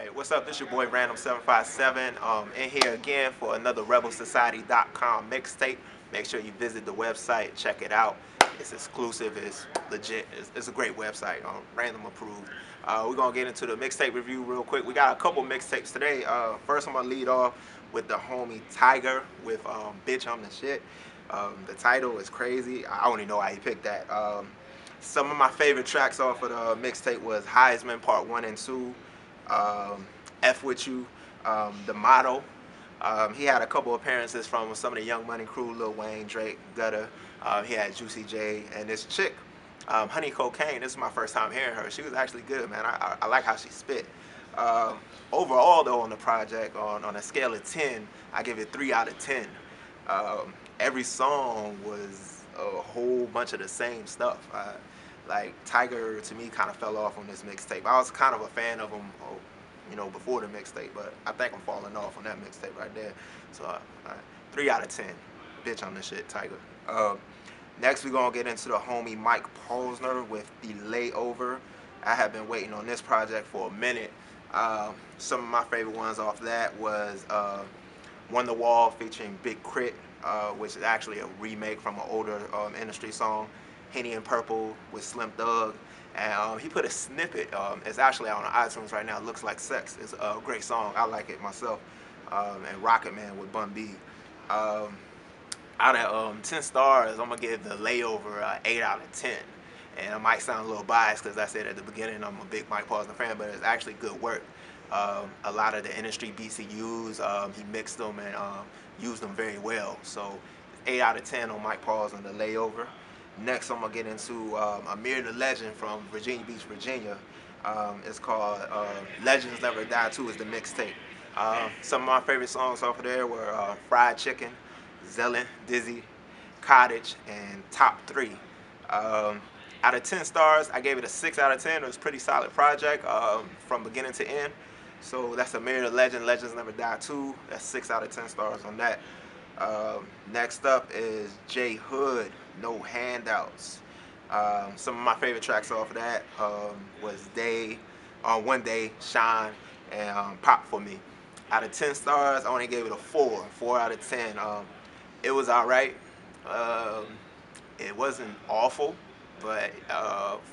Hey, what's up? This your boy Random757. In here again for another RebelSociety.com mixtape. Make sure you visit the website, check it out. It's exclusive, it's legit, it's a great website, random approved. We're gonna get into the mixtape review real quick. We got a couple mixtapes today. First, I'm gonna lead off with the homie Tyga with Bitch I'm the Shit. The title is crazy. I don't even know why he picked that. Some of my favorite tracks off of the mixtape was Heisman Part 1 and 2. F With You, The Motto. He had a couple appearances from some of the Young Money crew, Lil Wayne, Drake, Gutter. He had Juicy J, and this chick, Honey Cocaine. This is my first time hearing her. She was actually good, man. I like how she spit. Overall, though, on the project, on a scale of 10, I give it 3 out of 10. Every song was a whole bunch of the same stuff. Like Tyga, to me, kind of fell off on this mixtape. I was kind of a fan of him, before the mixtape, but I think I'm falling off on that mixtape right there. So 3 out of 10. Bitch on this shit, Tyga. Next, we're gonna get into the homie Mike Posner with the Layover. I have been waiting on this project for a minute. Some of my favorite ones off that was Wonderwall featuring Big Crit, which is actually a remake from an older industry song. Henny and Purple with Slim Thug, and he put a snippet. It's actually on iTunes right now. Looks Like Sex. It's a great song. I like it myself. And Rocket Man with Bun B. Out of 10 stars, I'm gonna give the Layover 8 out of 10. And I might sound a little biased because I said at the beginning I'm a big Mike Posner fan, but it's actually good work. A lot of the industry beats he used, he mixed them and used them very well. So 8 out of 10 on Mike Posner, the Layover. Next, I'm gonna get into Amir the Legend from Virginia Beach, Virginia. It's called Legends Never Die 2 is the mixtape. Some of my favorite songs off of there were Fried Chicken, Zellin, Dizzy, Cottage, and Top 3. Out of 10 stars, I gave it a 6 out of 10. It was a pretty solid project from beginning to end. So that's Amir the Legend, Legends Never Die 2. That's 6 out of 10 stars on that. Next up is J Hood, No Handouts. Some of my favorite tracks off of that was One Day, Shine, and Pop For Me. Out of 10 stars, I only gave it a 4 out of 10. It was alright. It wasn't awful, but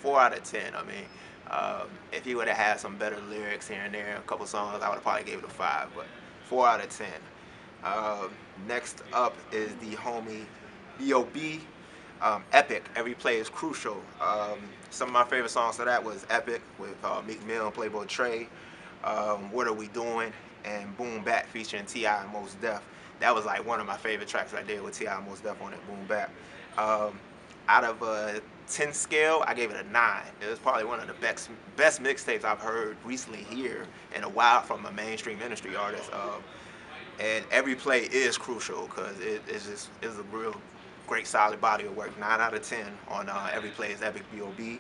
4 out of 10. I mean, if he would have had some better lyrics here and there, a couple songs, I would have probably gave it a 5, but 4 out of 10. Next up is the homie B.O.B. Epic, Every Play is Crucial. Some of my favorite songs of that was Epic with Meek Mill and Playboy Trey, What Are We Doing, and Boom Bap featuring T.I. and Mos Def. That was like one of my favorite tracks right there with T.I. and Mos Def on it, Boom Bap. Out of a 10 scale, I gave it a 9. It was probably one of the best mixtapes I've heard recently here in a while from a mainstream industry artist. And Every Play is crucial because it's a real great solid body of work. 9 out of 10 on Every Play is Epic B.O.B.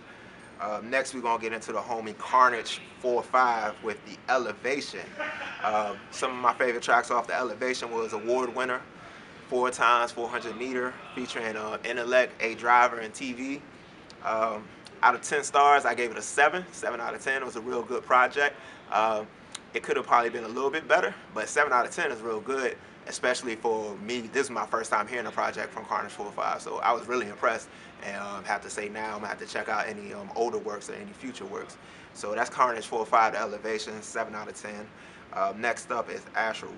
Next, we're going to get into the homie Carnage45 with the Elevation. Some of my favorite tracks off the Elevation was Award Winner, 4 times 400 meter, featuring Intellect, A Driver, and TV. Out of 10 stars, I gave it a 7 out of 10. It was a real good project. It could have probably been a little bit better, but 7 out of 10 is real good, especially for me. This is my first time hearing a project from Carnage45, so I was really impressed, and have to say now I'm gonna have to check out any older works or any future works. So that's Carnage45, the Elevation, 7 out of 10. Next up is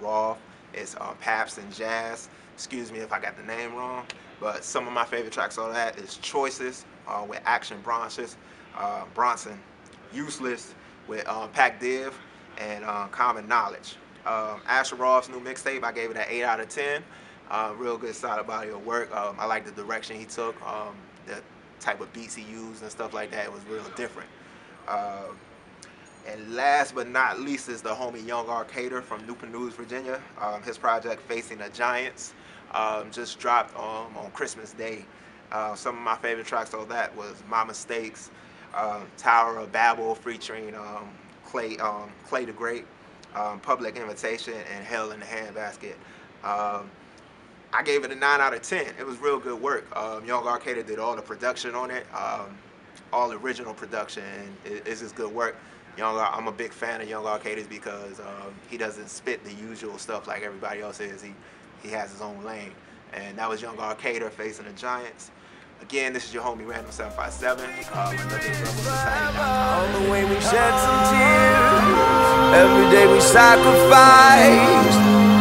Roth. It's Pabst and Jazz. Excuse me if I got the name wrong, but some of my favorite tracks on that is Choices with Action Bronson, Useless with Pac Div, and Common Knowledge. Asher Roth's new mixtape, I gave it an 8 out of 10. Real good solid body of work. I like the direction he took, the type of beats he used and stuff like that. It was real different. And last but not least is the homie Young Arcader from Newport News, Virginia. His project Facing the Giants just dropped on Christmas Day. Some of my favorite tracks of that was My Mistakes, Tower of Babel featuring Clay the Great, Public Invitation, and Hell in the Handbasket. I gave it a 9 out of 10. It was real good work. Young Arcader did all the production on it, all original production. It's just good work. I'm a big fan of Young Arcadis because he doesn't spit the usual stuff like everybody else is. He has his own lane. And that was Young Arcader facing the Giants. Again, this is your homie Random757. On the way we shed some tears. Every day we sacrificed.